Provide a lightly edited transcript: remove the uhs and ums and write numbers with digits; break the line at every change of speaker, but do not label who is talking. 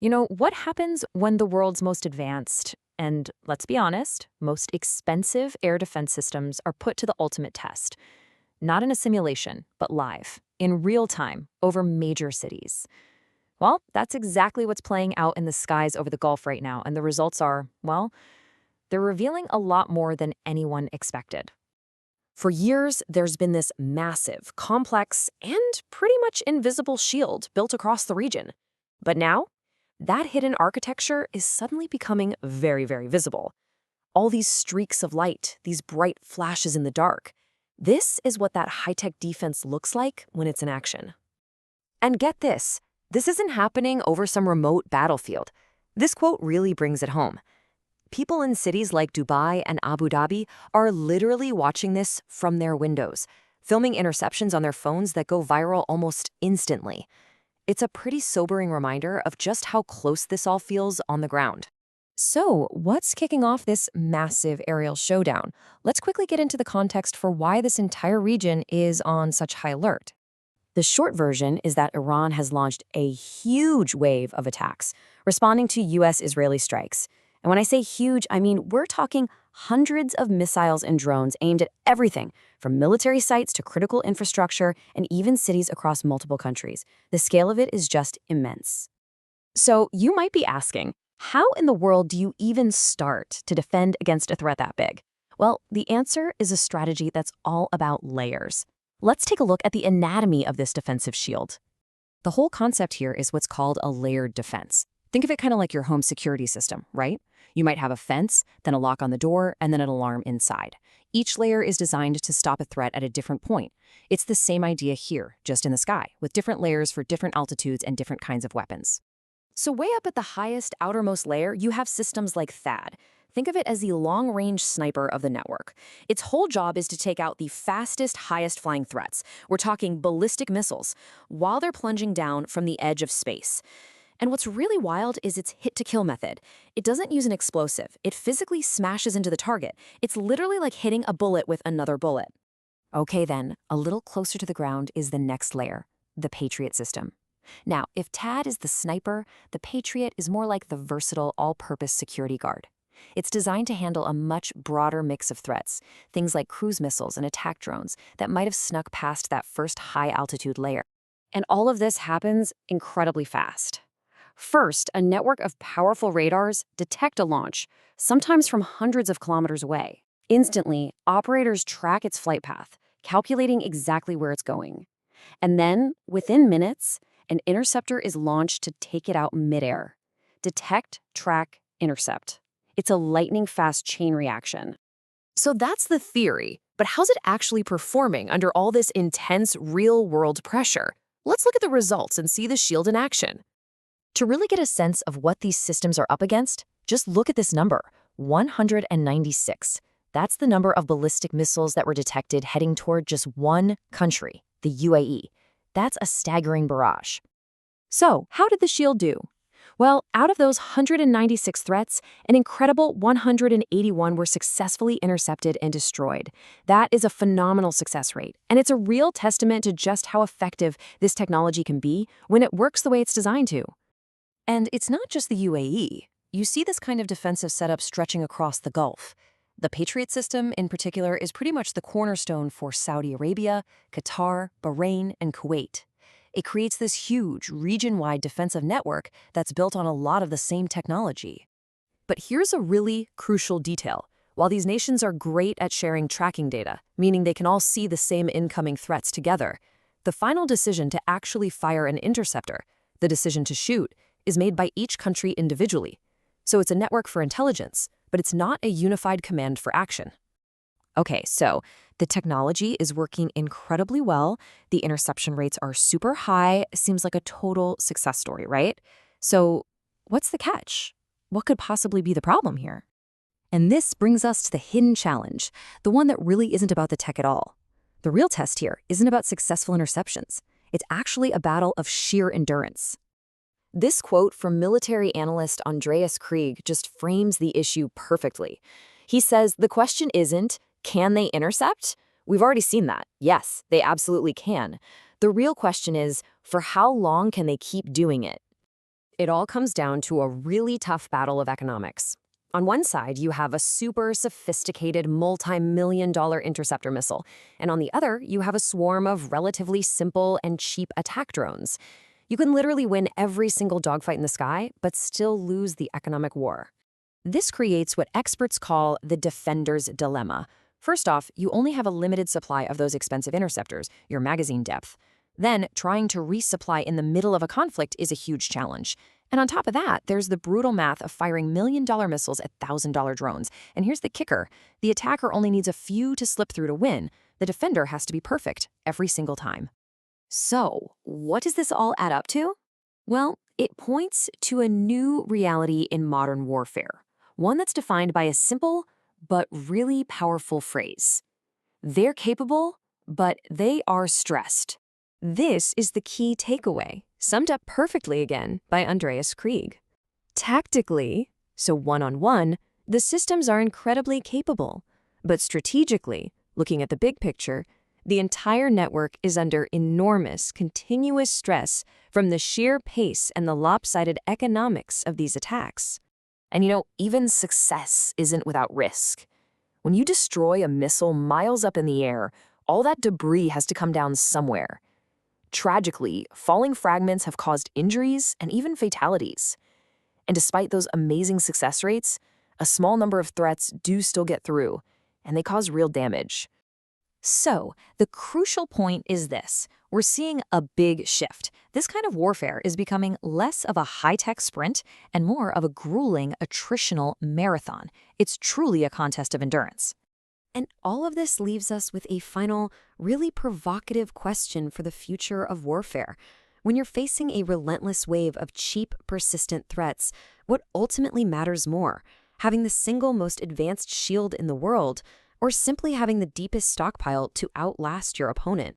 What happens when the world's most advanced and, let's be honest, most expensive air defense systems are put to the ultimate test? Not in a simulation, but live, in real time, over major cities. Well, that's exactly what's playing out in the skies over the Gulf right now, and the results are, well, they're revealing a lot more than anyone expected. For years, there's been this massive, complex, and pretty much invisible shield built across the region. But now, that hidden architecture is suddenly becoming very, very visible. All these streaks of light, these bright flashes in the dark. This is what that high-tech defense looks like when it's in action. And get this isn't happening over some remote battlefield. This quote really brings it home. People in cities like Dubai and Abu Dhabi are literally watching this from their windows, filming interceptions on their phones that go viral almost instantly. It's a pretty sobering reminder of just how close this all feels on the ground. So, what's kicking off this massive aerial showdown? Let's quickly get into the context for why this entire region is on such high alert. The short version is that Iran has launched a huge wave of attacks, responding to U.S.-Israeli strikes. And when I say huge, I mean we're talking hundreds of missiles and drones aimed at everything, from military sites to critical infrastructure and even cities across multiple countries. The scale of it is just immense. So you might be asking, how in the world do you even start to defend against a threat that big? Well, the answer is a strategy that's all about layers. Let's take a look at the anatomy of this defensive shield. The whole concept here is what's called a layered defense. Think of it kind of like your home security system, right? You might have a fence, then a lock on the door, and then an alarm inside. Each layer is designed to stop a threat at a different point. It's the same idea here, just in the sky, with different layers for different altitudes and different kinds of weapons. So way up at the highest, outermost layer, you have systems like THAAD. Think of it as the long-range sniper of the network. Its whole job is to take out the fastest, highest-flying threats. We're talking ballistic missiles, while they're plunging down from the edge of space. And what's really wild is its hit-to-kill method. It doesn't use an explosive. It physically smashes into the target. It's literally like hitting a bullet with another bullet. Okay then, a little closer to the ground is the next layer, the Patriot system. Now, if THAAD is the sniper, the Patriot is more like the versatile, all-purpose security guard. It's designed to handle a much broader mix of threats, things like cruise missiles and attack drones that might have snuck past that first high-altitude layer. And all of this happens incredibly fast. First, a network of powerful radars detect a launch, sometimes from hundreds of kilometers away. Instantly, operators track its flight path, calculating exactly where it's going. And then, within minutes, an interceptor is launched to take it out midair. Detect, track, intercept. It's a lightning-fast chain reaction. So that's the theory, but how's it actually performing under all this intense, real-world pressure? Let's look at the results and see the shield in action. To really get a sense of what these systems are up against, just look at this number, 196. That's the number of ballistic missiles that were detected heading toward just one country, the UAE. That's a staggering barrage. So, how did the shield do? Well, out of those 196 threats, an incredible 181 were successfully intercepted and destroyed. That is a phenomenal success rate, and it's a real testament to just how effective this technology can be when it works the way it's designed to. And it's not just the UAE. You see this kind of defensive setup stretching across the Gulf. The Patriot system, in particular, is pretty much the cornerstone for Saudi Arabia, Qatar, Bahrain, and Kuwait. It creates this huge, region-wide defensive network that's built on a lot of the same technology. But here's a really crucial detail. While these nations are great at sharing tracking data, meaning they can all see the same incoming threats together, the final decision to actually fire an interceptor, the decision to shoot, is made by each country individually. So it's a network for intelligence, but it's not a unified command for action. Okay, so the technology is working incredibly well. The interception rates are super high. Seems like a total success story, right? So what's the catch? What could possibly be the problem here? And this brings us to the hidden challenge, the one that really isn't about the tech at all. The real test here isn't about successful interceptions. It's actually a battle of sheer endurance. This quote from military analyst Andreas Krieg just frames the issue perfectly. He says, the question isn't, can they intercept? We've already seen that. Yes, they absolutely can. The real question is, for how long can they keep doing it?
It all comes down to a really tough battle of economics. On one side, you have a super sophisticated multi-million-dollar interceptor missile, and on the other, you have a swarm of relatively simple and cheap attack drones. You can literally win every single dogfight in the sky, but still lose the economic war. This creates what experts call the defender's dilemma. First off, you only have a limited supply of those expensive interceptors, your magazine depth. Then, trying to resupply in the middle of a conflict is a huge challenge. And on top of that, there's the brutal math of firing million-dollar missiles at $1,000 drones. And here's the kicker. The attacker only needs a few to slip through to win. The defender has to be perfect every single time. So, what does this all add up to? Well, it points to a new reality in modern warfare, one that's defined by a simple but really powerful phrase. They're capable, but they are stressed. This is the key takeaway, summed up perfectly again by Andreas Krieg. Tactically, so one-on-one, the systems are incredibly capable. But strategically, looking at the big picture, the entire network is under enormous, continuous stress from the sheer pace and the lopsided economics of these attacks. And even success isn't without risk. When you destroy a missile miles up in the air, all that debris has to come down somewhere. Tragically, falling fragments have caused injuries and even fatalities. And despite those amazing success rates, a small number of threats do still get through, and they cause real damage. So, the crucial point is this. We're seeing a big shift. This kind of warfare is becoming less of a high-tech sprint and more of a grueling, attritional marathon. It's truly a contest of endurance. And all of this leaves us with a final, really provocative question for the future of warfare. When you're facing a relentless wave of cheap, persistent threats, what ultimately matters more? Having the single most advanced shield in the world, or simply having the deepest stockpile to outlast your opponent?